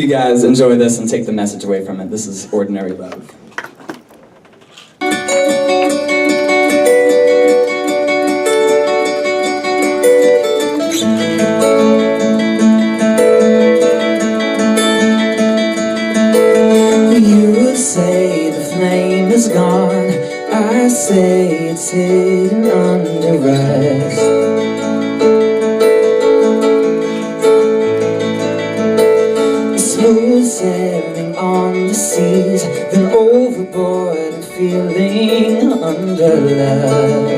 you guys enjoy this and take the message away from it. This is Ordinary Love. You say the flame is gone, I say it's hidden under us. Smooth sailing on the seas, then overboard and feeling under love.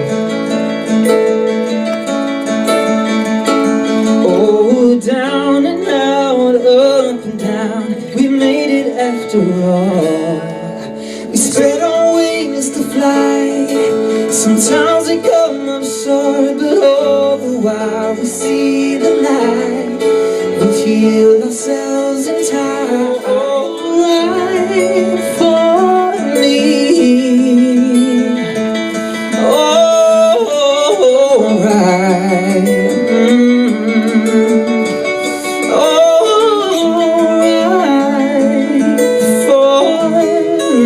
Oh, down and out, up and down, we made it after all. We spread our wings to fly, sometimes we come up short, but all the while we see the light. We feel ourselves in time, alright for me. Alright, alright for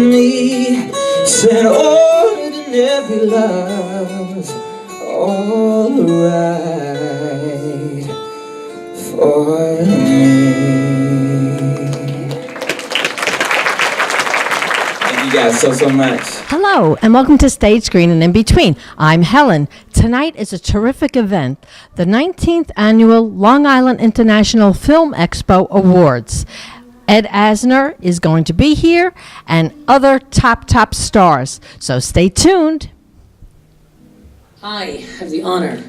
me. Said ordinary love, alright for me. Thank you guys so much. Hello, and welcome to Stage Screen and In Between. I'm Helen. Tonight is a terrific event, the 19th Annual Long Island International Film Expo Awards. Ed Asner is going to be here, and other top stars. So stay tuned. I have the honor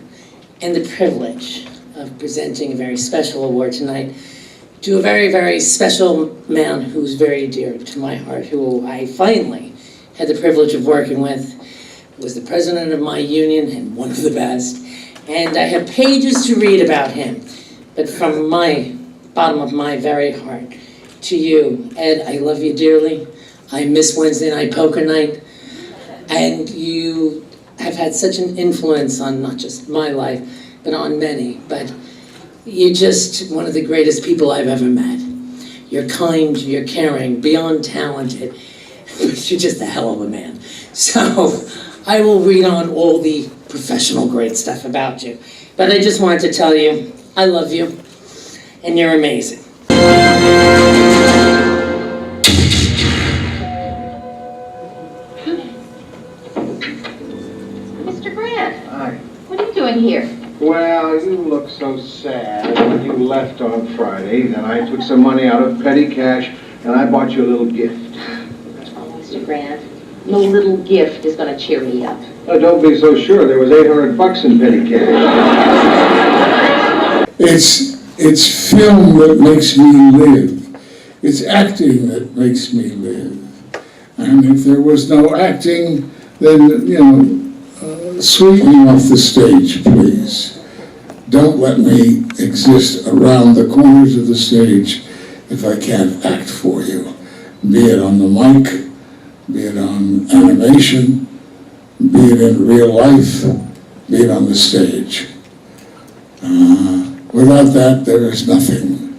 and the privilege of presenting a very special award tonight to a very, very special man who's very dear to my heart, who I finally had the privilege of working with, was the president of my union and one of the best. And I have pages to read about him, but from my bottom of my very heart to you, Ed, I love you dearly. I miss Wednesday night poker night, and you have had such an influence on not just my life, but on many. But you're just one of the greatest people I've ever met. You're kind, you're caring, beyond talented, but you're just a hell of a man. So I will read on all the professional great stuff about you. But I just wanted to tell you, I love you, and you're amazing. Mr. Grant, Hi. what are you doing here? Well, you look so sad when you left on Friday. Then I took some money out of petty cash and I bought you a little gift. Oh, Mr. Grant, no little gift is going to cheer me up. Oh, don't be so sure. There was $800 in petty cash. It's film that makes me live. It's acting that makes me live. And if there was no acting, then, sweep me off the stage, please. Don't let me exist around the corners of the stage if I can't act for you. Be it on the mic, be it on animation, be it in real life, be it on the stage. Without that, there is nothing.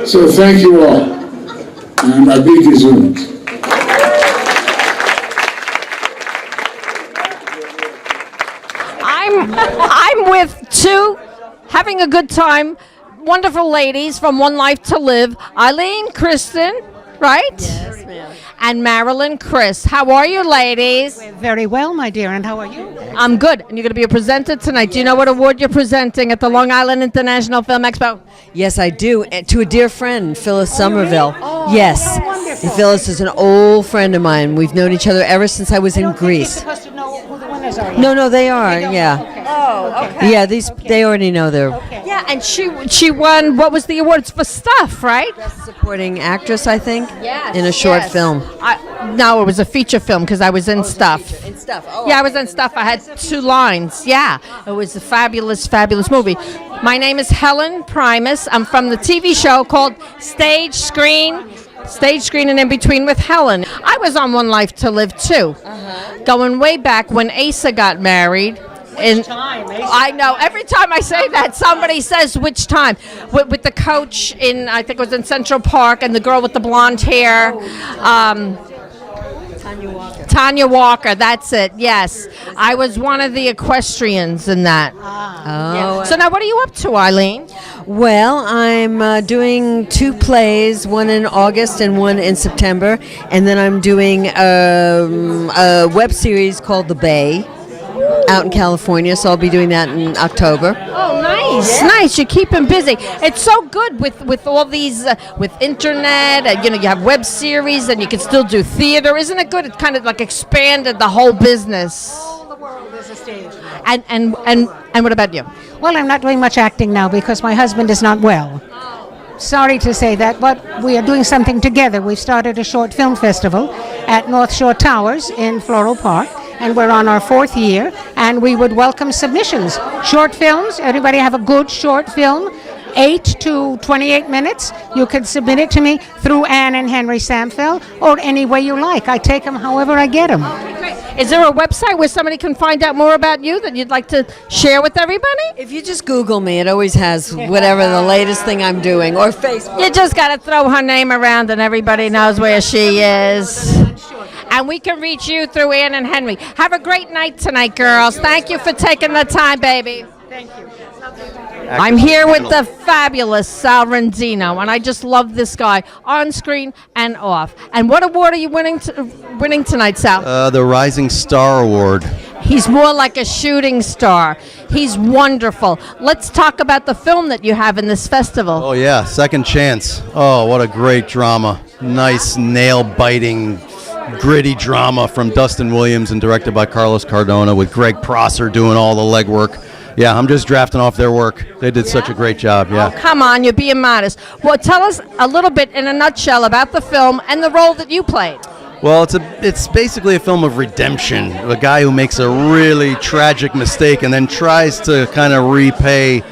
So thank you all, and I'll be gesund. I'm with two, having a good time, wonderful ladies from One Life to Live, Ilene Kristen, right? Yes, ma'am. And Marilyn Chris. How are you, ladies? Very well, my dear, and how are you? I'm good, and you're going to be a presenter tonight. Do you know what award you're presenting at the Long Island International Film Expo? Yes, I do. And to a dear friend, Phyllis Somerville. Oh, yes. wonderful. Phyllis is an old friend of mine. We've known each other ever since I was in Greece. Supposed to know who the winners are. No, they are. Yeah. Okay. Oh, okay. Yeah, they already know their Yeah, and she won, what was the awards for Stuff, right? best supporting actress, I think, Yes. in a short film. No, it was a feature film because I was in Stuff. In Stuff. Oh, Yeah, I was in Stuff. I had 2 lines. Yeah, it was a fabulous, fabulous movie. My name is HELEN Proimos. I'm from the TV show called Stage Screen and In Between with Helen. I was on One Life to Live too, going way back when Asa got married I know. Every time I say that, somebody says which time. With the coach in, I think it was in Central Park, and the girl with the blonde hair. Tanya Walker, that's it, yes. I was one of the equestrians in that. Oh. So now what are you up to, Eileen? Well, I'm doing 2 plays, one in August and one in September, and then I'm doing a web series called The Bay out in California, so I'll be doing that in October. Oh, nice, nice. You're keeping busy. It's so good with all these, with internet, and, you have web series, and you can still do theater. Isn't it good? It kind of like expanded the whole business. All the world is a stage. And what about you? Well, I'm not doing much acting now because my husband is not well. Sorry to say that, but we are doing something together. We've started a short film festival at North Shore Towers in Floral Park, and we're on our 4th year, and we would welcome submissions. Short films, everybody have a good short film, 8 to 28 minutes. You can submit it to me through Ann and Henry Samfeld, or any way you like. I take them however I get them. Is there a website where somebody can find out more about you that you'd like to share with everybody? If you just Google me, it always has whatever the latest thing I'm doing, or Facebook. You just got to throw her name around and everybody knows where she is. And we can reach you through Ann and Henry. Have a great night tonight, girls. Thank you for taking the time, baby. Thank you. I'm here with the fabulous Sal Rendino, and I just love this guy on screen and off. And what award are you winning tonight, Sal? The Rising Star Award. He's more like a shooting star. He's wonderful. Let's talk about the film that you have in this festival. Oh, yeah, Second Chance. Oh, what a great drama. Nice, nail-biting, gritty drama from Dustin Williams and directed by Carlos Cardona with Greg Prosser doing all the legwork. Yeah, I'm just drafting off their work. They did such a great job, yeah. Oh, come on, you're being modest. Well, tell us a little bit in a nutshell about the film and the role that you played. Well, it's basically a film of redemption. A guy who makes a really tragic mistake and then tries to kind of repay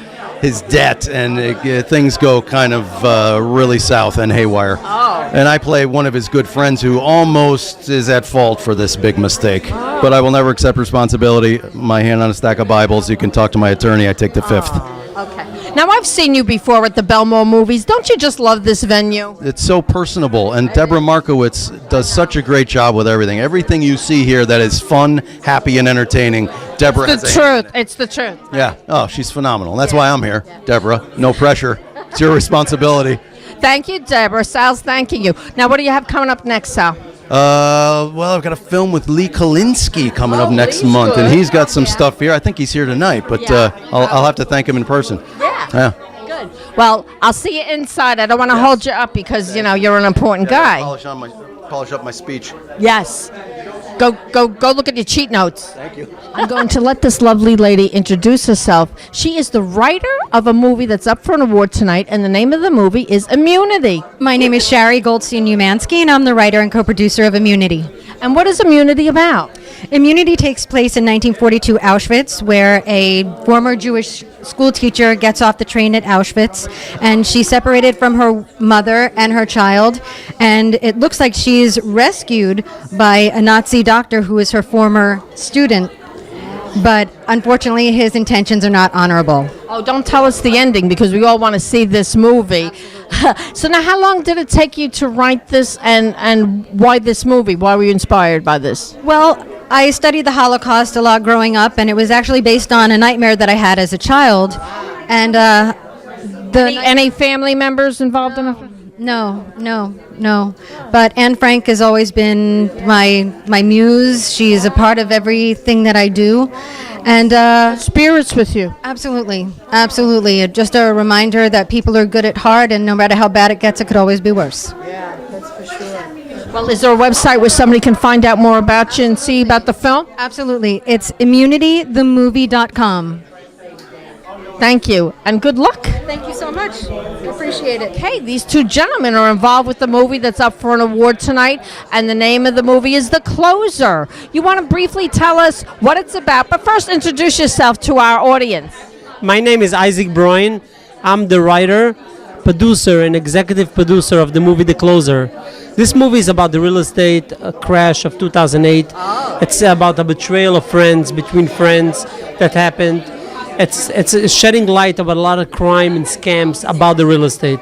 his debt, and things go kind of really south and haywire. Oh. And I play one of his good friends who almost is at fault for this big mistake. But I will never accept responsibility. My hand on a stack of Bibles. You can talk to my attorney. I take the 5th. Okay. Now, I've seen you before at the Bellmore Movies. Don't you just love this venue? It's so personable, and Debra Markowitz does such a great job with everything. Everything you see here that is fun, happy, and entertaining, Debra has a hand in it. It's the truth. Yeah. Oh, she's phenomenal. That's why I'm here, Debra. No pressure. It's your responsibility. Thank you, Deborah. Sal's thanking you. Now, what do you have coming up next, Sal? Well, I've got a film with Lee Kolinsky coming up next month, and he's got some stuff here. I think he's here tonight, but I'll have to thank him in person. Yeah. Good. Well, I'll see you inside. I don't want to hold you up because, you're an important guy. Polish up my speech. Yes. Go look at your cheat notes. Thank you. I'm going to let this lovely lady introduce herself. She is the writer of a movie that's up for an award tonight, and the name of the movie is Immunity. My name is Shari Umansky, and I'm the writer and co-producer of Immunity. And what is Immunity about? Immunity takes place in 1942 Auschwitz, where a former Jewish school teacher gets off the train at Auschwitz, and she's separated from her mother and her child, and it looks like she's rescued by a Nazi doctor who is her former student, but unfortunately his intentions are not honorable. Oh, don't tell us the ending, because we all want to see this movie. So now, how long did it take you to write this, and why this movie? Why were you inspired by this? Well, I studied the Holocaust a lot growing up, and it was actually based on a nightmare that I had as a child. And any family members involved in it? No. But Anne Frank has always been my muse. She's a part of everything that I do. And spirits with you. Absolutely. Just a reminder that people are good at heart, and no matter how bad it gets, it could always be worse. Yeah, that's for sure. Well, is there a website where somebody can find out more about you and see about the film? Absolutely. It's immunitythemovie.com. Thank you, and good luck. Thank you so much. Appreciate it. Okay, these two gentlemen are involved with the movie that's up for an award tonight, and the name of the movie is The Closer. You want to briefly tell us what it's about, but first introduce yourself to our audience. My name is Isaac Broyn. I'm the writer, producer, and executive producer of the movie The Closer. This movie is about the real estate crash of 2008 It's about a betrayal of friends, between friends that happened. It's shedding light about a lot of crime and scams about the real estate.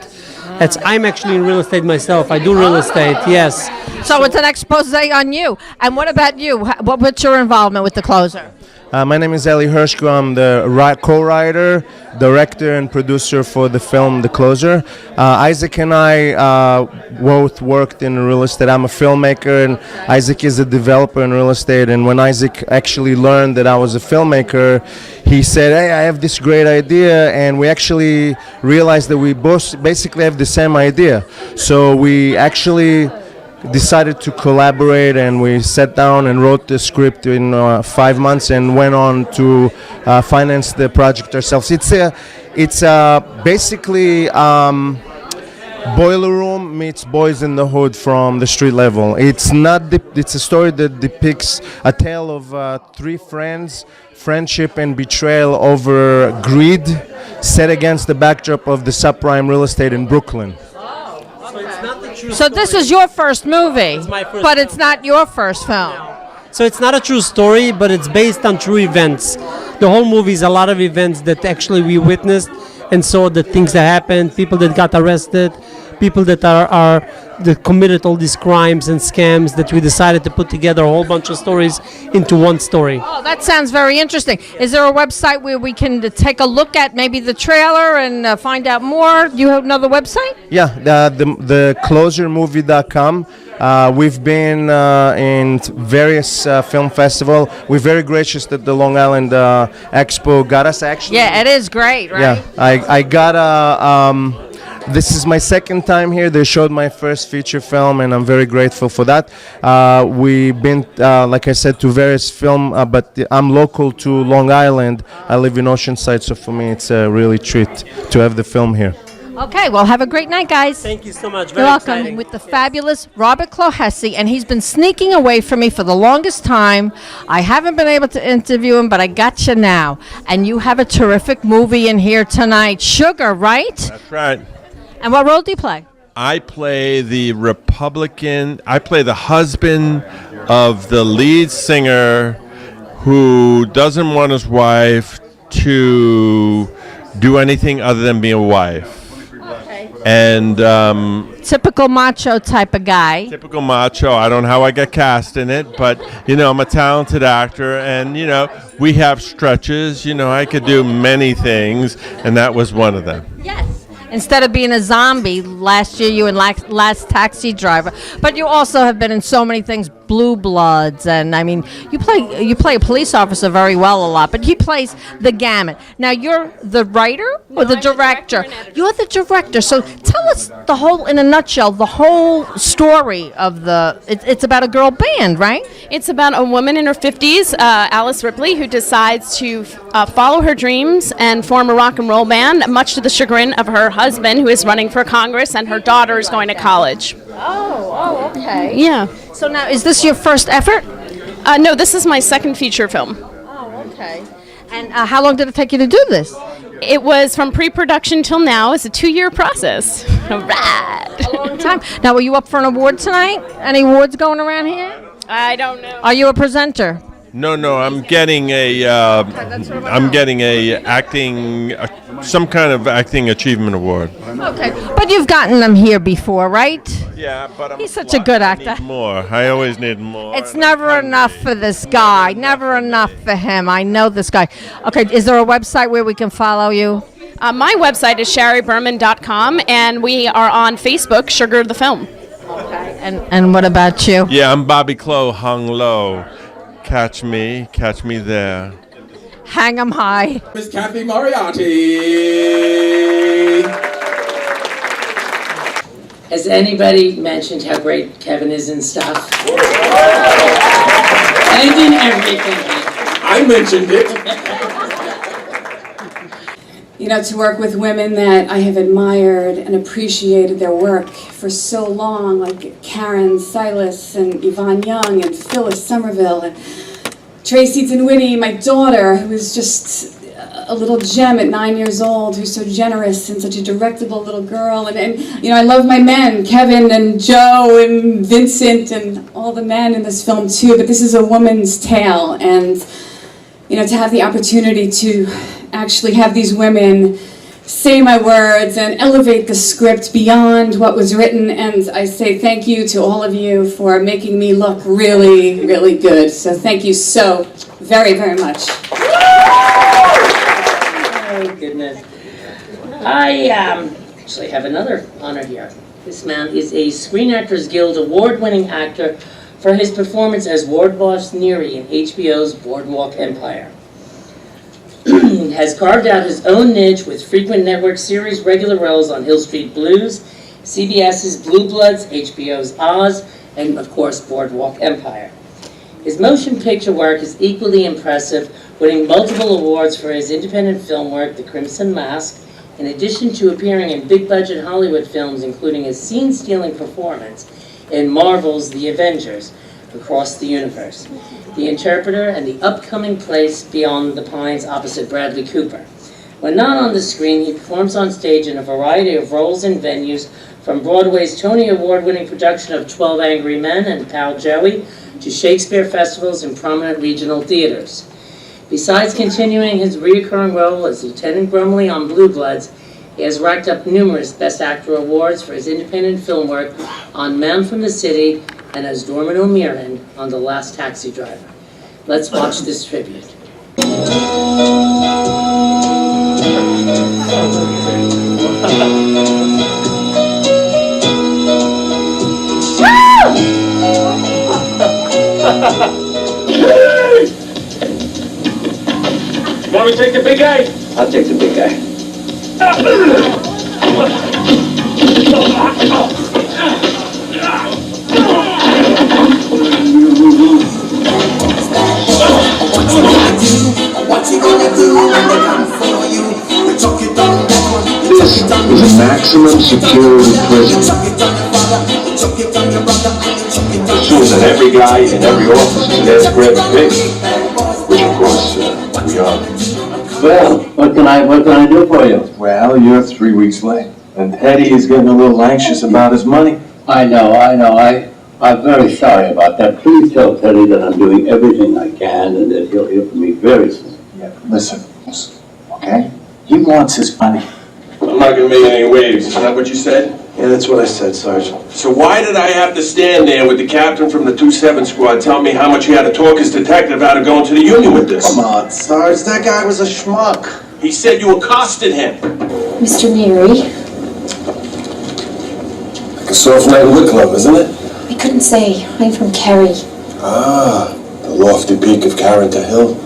I'm actually in real estate myself. I do real estate, yes. So it's an expose on you. And what about you? What's your involvement with The Closer? My name is Eli Hershko. I'm the co-writer, director, and producer for the film The Closer. Isaac and I both worked in real estate. I'm a filmmaker, and Isaac is a developer in real estate. And when Isaac actually learned that I was a filmmaker, he said, "Hey, I have this great idea," and we actually realized that we both basically have the same idea. So we actually decided to collaborate, and we sat down and wrote the script in 5 months and went on to finance the project ourselves. It's basically Boiler Room meets Boys in the Hood from the street level. It's a story that depicts a tale of three friends, friendship and betrayal over greed, set against the backdrop of the subprime real estate in Brooklyn. So this is your first movie, my first but it's not your first film. So it's not a true story, but it's based on true events. The whole movie is a lot of events that actually we witnessed and saw the things that happened, people that got arrested, people that that committed all these crimes and scams, that we decided to put together a whole bunch of stories into one story. Oh, that sounds very interesting. Is there a website where we can take a look at maybe the trailer and find out more? Do you have another website? Yeah, the closermovie.com. We've been in various film festivals. We're very gracious that the Long Island Expo got us, actually. Yeah, it is great, right? Yeah, I got a... this is my second time here. They showed my first feature film, and I'm very grateful for that. We've been, like I said, to various film, but I'm local to Long Island. I live in Oceanside, so for me it's a really treat to have the film here. Okay, well, have a great night, guys. Thank you so much. You're welcome. With the fabulous Robert Clohessy, and he's been sneaking away from me for the longest time. I haven't been able to interview him, but I got you now. And you have a terrific movie in here tonight, Sugar, right? That's right. And what role do you play? I play the the husband of the lead singer who doesn't want his wife to do anything other than be a wife. And typical macho type of guy. Typical macho. I don't know how I got cast in it, but I'm a talented actor, and we have stretches. I could do many things, and that was one of them. Yes. Instead of being a zombie, last year you were in Last Taxi Driver, but you also have been in so many things, Blue Bloods, and I mean, you play a police officer very well a lot, but he plays the gamut. Now, you're the writer or the director? You're the director, so tell us in a nutshell, the whole story of it's about a girl band, right? It's about a woman in her 50s, Alice Ripley, who decides to follow her dreams and form a rock and roll band, much to the chagrin of her husband, who is running for Congress, and her daughter is going to college. Oh, okay. Yeah. So now, is this your first effort? No, this is my second feature film. Oh, okay. And how long did it take you to do this? It was from pre-production till now. It's a 2-year process. All right. A long time. Now, were you up for an award tonight? Any awards going around here? I don't know. Are you a presenter? No, I'm getting some kind of acting achievement award. Okay, but you've gotten them here before, right? Yeah, but he's such a good actor. I need more. I always need more. It's never enough for this guy. Never enough for him. I know this guy. Okay, is there a website where we can follow you? My website is shariberman.com, and we are on Facebook, Sugar the Film. Okay, and what about you? Yeah, I'm Bobby Clough, hung low. Catch me there. Hang 'em high. Miss Cathy Moriarty. Has anybody mentioned how great Kevin is in stuff? And in everything. I mentioned it. To work with women that I have admired and appreciated their work for so long, like Karen Silas and Yvonne Young and Phyllis Somerville and Tracy Dinwiddie, my daughter, who is just a little gem at 9 years old who's so generous and such a directable little girl. And you know, I love my men, Kevin and Joe and Vincent and all the men in this film too, but this is a woman's tale, and you know, to have the opportunity to actually have these women say my words and elevate the script beyond what was written, and I say thank you to all of you for making me look really, really good. So thank you so very, very much. Oh, goodness. I actually have another honor here. This man is a Screen Actors Guild award-winning actor for his performance as Ward Boss Neary in HBO's Boardwalk Empire. Has carved out his own niche with frequent network series regular roles on Hill Street Blues, CBS's Blue Bloods, HBO's Oz, and of course Boardwalk Empire. His motion picture work is equally impressive, winning multiple awards for his independent film work, The Crimson Mask, in addition to appearing in big-budget Hollywood films, including his scene-stealing performance in Marvel's The Avengers, Across the Universe, The Interpreter, and the upcoming Place Beyond the Pines opposite Bradley Cooper. When not on the screen, he performs on stage in a variety of roles and venues, from Broadway's Tony Award-winning production of 12 Angry Men and Pal Joey, to Shakespeare festivals and prominent regional theaters. Besides continuing his recurring role as Lieutenant Grumley on Blue Bloods, he has racked up numerous Best Actor awards for his independent film work on Man from the City and as Dorman O'Mearan on The Last Taxi Driver. Let's watch this tribute. Want me to take the big guy? I'll take the big guy. What you gonna do when they come for you? We chuck it down. This is a maximum security prison. Susan, every guy in every office is an ass grabbing pig. Which of course we are. Well, what can I do for you? Well, you're 3 weeks late. And Teddy is getting a little anxious about his money. I know. I'm very sorry about that. Please tell Teddy that I'm doing everything I can and that he'll hear from me very soon. Yeah, listen, okay? He wants his money. I'm not gonna make any waves, isn't that what you said? Yeah, that's what I said, Sergeant. So why did I have to stand there with the captain from the 2-7 squad telling me how much he had to talk his detective out of going to the union with this? Come on, Sarge, that guy was a schmuck. He said you accosted him. Mr. Neary, Like a soft night in Wicklow, isn't it? I couldn't say. I'm from Kerry. Ah, the lofty peak of Carrington Hill.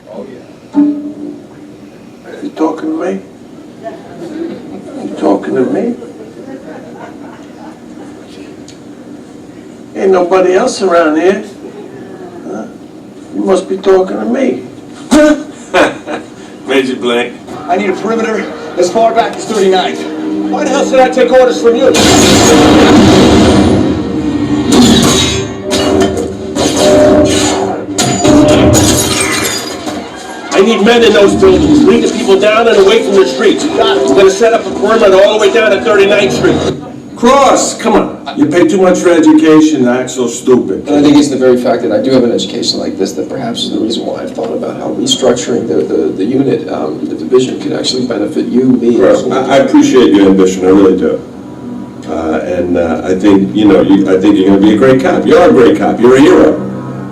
Oh, yeah. You talking to me? You talking to me? Ain't nobody else around here. Huh? You must be talking to me. Major Blank. I need a perimeter as far back as 39th. Why the hell should I take orders from you? I need men in those buildings. Lead the people down and away from the streets. You got it. We're gonna set up a perimeter all the way down to 39th Street. Cross, come on. You pay too much for education and act so stupid. And I think it's the very fact that I do have an education like this that perhaps is the reason why I've thought about how restructuring the unit, the division, could actually benefit you, me. I appreciate your ambition, I really do. I think, I think you're gonna be a great cop. You are a great cop, you're a hero.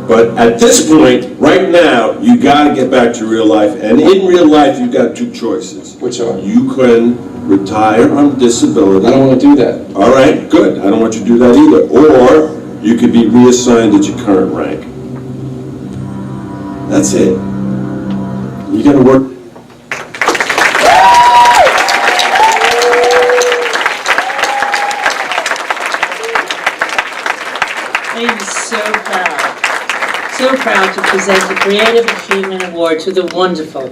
But at this point, right now, you gotta get back to real life. And in real life, you've got two choices. Which are? You can retire on disability. I don't want to do that. All right, good. I don't want you to do that either. Or you could be reassigned at your current rank. That's it. You gotta work. I am so proud to present the Creative Achievement Award to the wonderful,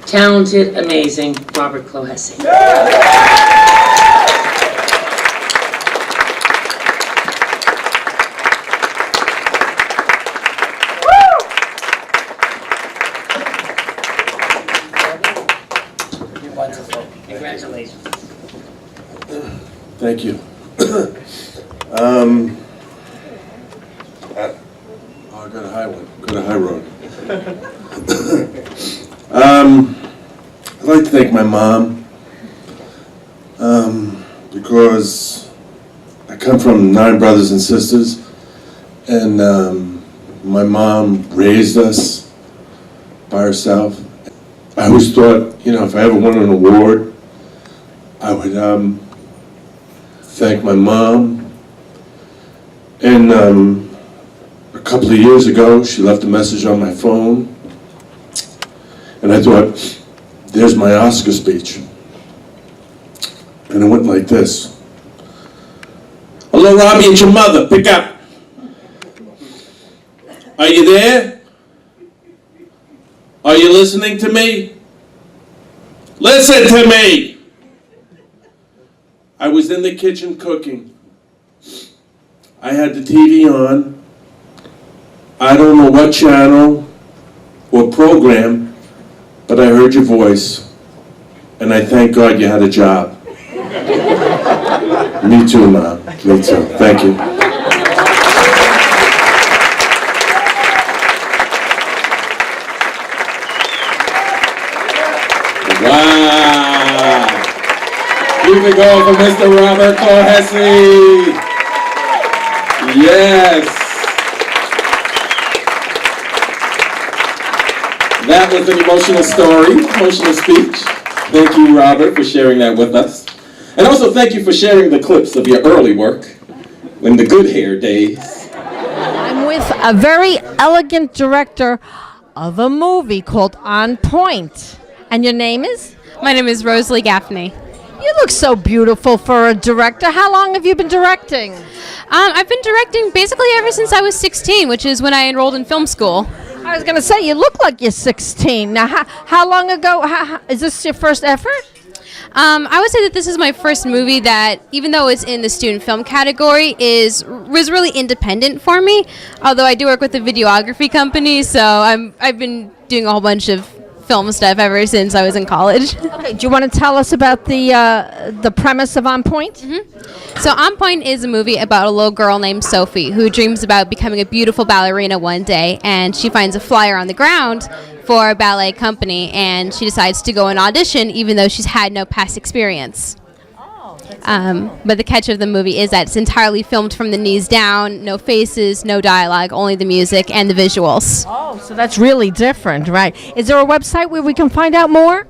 talented, amazing Robert Clohessy. Thank you. I got a high one. Got a high road. I'd like to thank my mom because I come from 9 brothers and sisters, and my mom raised us by herself. I always thought, you know, if I ever won an award, I would thank my mom. And a couple of years ago, she left a message on my phone, and I thought, there's my Oscar speech. And it went like this. Hello, Robbie, it's your mother. Pick up. Are you there? Are you listening to me? Listen to me! I was in the kitchen cooking. I had the TV on. I don't know what channel or program, but I heard your voice, and I thank God you had a job. Me too, Mom. Me too. Thank you. Wow! Keep it going for Mr. Robert Clohessy. Yes. That was an emotional story, emotional speech. Thank you, Robert, for sharing that with us. And also thank you for sharing the clips of your early work in the good hair days. I'm with a very elegant director of a movie called On Pointe. And your name is? My name is Rosalie Gaffney. You look so beautiful for a director. How long have you been directing? I've been directing basically ever since I was 16, which is when I enrolled in film school. I was going to say, you look like you're 16. Now, how long ago, is this your first effort? I would say that this is my first movie that, even though it's in the student film category, was really independent for me. Although I do work with a videography company, so I've been doing a whole bunch of film stuff ever since I was in college. Okay, do you want to tell us about the premise of On Pointe? Mm-hmm. So On Pointe is a movie about a little girl named Sophie who dreams about becoming a beautiful ballerina one day, and she finds a flyer on the ground for a ballet company, and she decides to go and audition even though she's had no past experience. But the catch of the movie is that it's entirely filmed from the knees down, no faces, no dialogue, only the music and the visuals. Oh, so that's really different, right? Is there a website where we can find out more?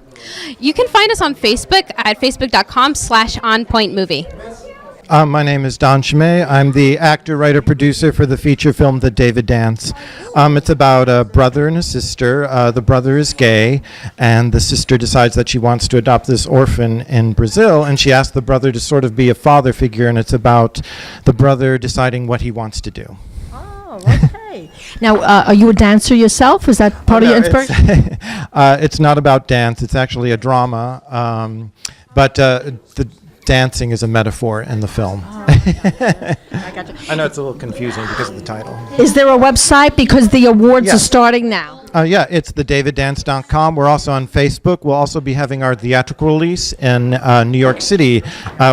You can find us on Facebook at facebook.com/onpointemovie. My name is Don Chimay. I'm the actor, writer, producer for the feature film The David Dance. It's about a brother and a sister. The brother is gay, and the sister decides that she wants to adopt this orphan in Brazil, and she asks the brother to sort of be a father figure, and it's about the brother deciding what he wants to do. Oh, okay. Now, are you a dancer yourself? Is that part of your inspiration? It's not about dance. It's actually a drama, but the dancing is a metaphor in the film. I gotcha. I know it's a little confusing because of the title. Is there a website? Because the awards are starting now. Yeah, it's thedaviddance.com. We're also on Facebook. We'll also be having our theatrical release in New York City.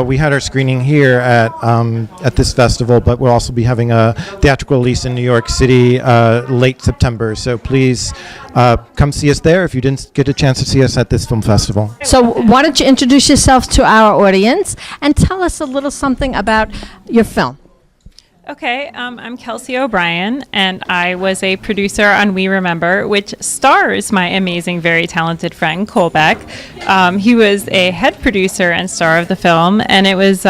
We had our screening here at this festival, but we'll also be having a theatrical release in New York City late September. So please come see us there if you didn't get a chance to see us at this film festival. So why don't you introduce yourself to our audience and tell us a little something about your film. Okay, I'm Kelsey O'Brien, and I was a producer on We Remember, which stars my amazing, very talented friend, Kohl Beck. He was a head producer and star of the film, and it was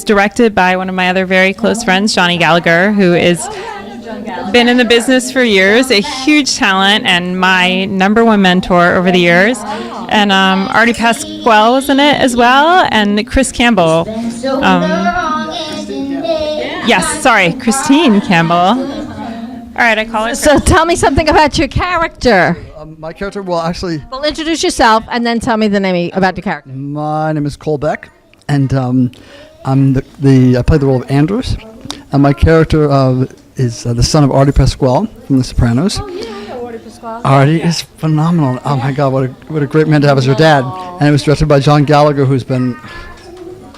directed by one of my other very close friends, Johnny Gallagher, who is been in the business for years, a huge talent and my number one mentor over the years. And Artie Pasquale was in it as well, and Chris Campbell. Christine Campbell. All right, I call her. So tell me something about your character. My character, well, introduce yourself and then tell me the name about your character. My name is Kohl Beck, and I play the role of Andrews, and my character is the son of Artie Pasquale from The Sopranos. Oh, yeah, I know Artie Pasquale. Artie is phenomenal. Oh my God, what a great man to have as your dad. And it was directed by John Gallagher, who's been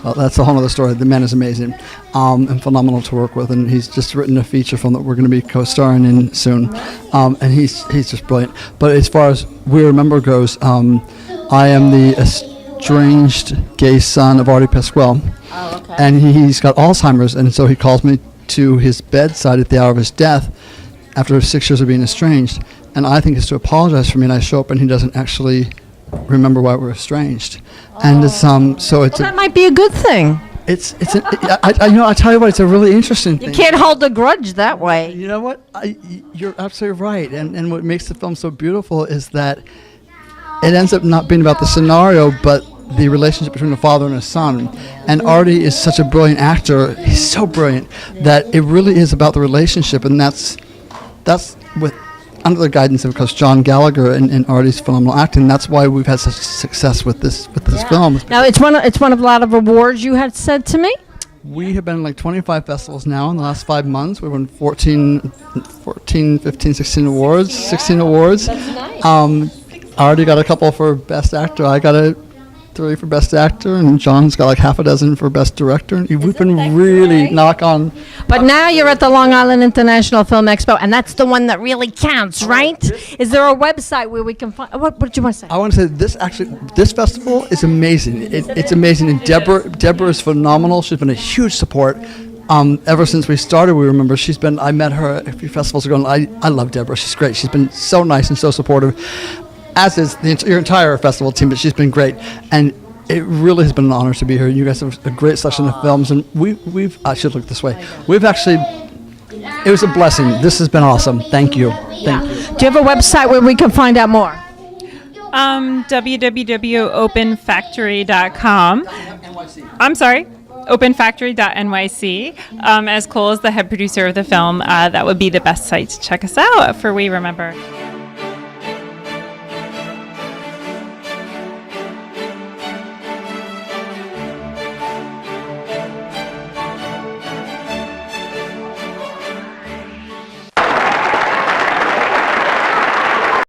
that's a whole other story. The man is amazing and phenomenal to work with, and he's just written a feature film that we're going to be co-starring in soon, and he's just brilliant. But as far as We Remember goes, I am the estranged gay son of Artie Pasquale, and he's got Alzheimer's, and so he calls me to his bedside at the hour of his death after 6 years of being estranged, and I think it's to apologize for me, and I show up and he doesn't actually remember why we're estranged, and it's that might be a good thing. I tell you what, it's a really interesting thing. You can't hold a grudge that way. You know what? You're absolutely right, and what makes the film so beautiful is that it ends up not being about the scenario, but the relationship between a father and a son. And Artie is such a brilliant actor. He's so brilliant that it really is about the relationship, and that's with under the guidance of, course, John Gallagher and Artie's phenomenal acting. That's why we've had such success with this film. Now it's one of a lot of awards you had said to me. We have been in like 25 festivals now in the last 5 months. We've won 14, 15, 16 awards. 16 awards. That's nice. I already got a couple for Best Actor. I got 3 for Best Actor, and John's got like half a dozen for Best Director. We've been really knock on. But now you're at the Long Island International Film Expo, and that's the one that really counts, right? Is there a website where we can find? What did you want to say? I want to say this festival is amazing. It's amazing, and Debra is phenomenal. She's been a huge support. Ever since we started, We Remember, I met her a few festivals ago, and I love Debra. She's great. She's been so nice and so supportive, as is your entire festival team, but she's been great. And it really has been an honor to be here. You guys have a great selection of films, and I should look this way. It was a blessing. This has been awesome. Thank you. Thank you. Do you have a website where we can find out more? www.openfactory.com. I'm sorry. openfactory.nyc. As Kohl is the head producer of the film, that would be the best site to check us out for We Remember.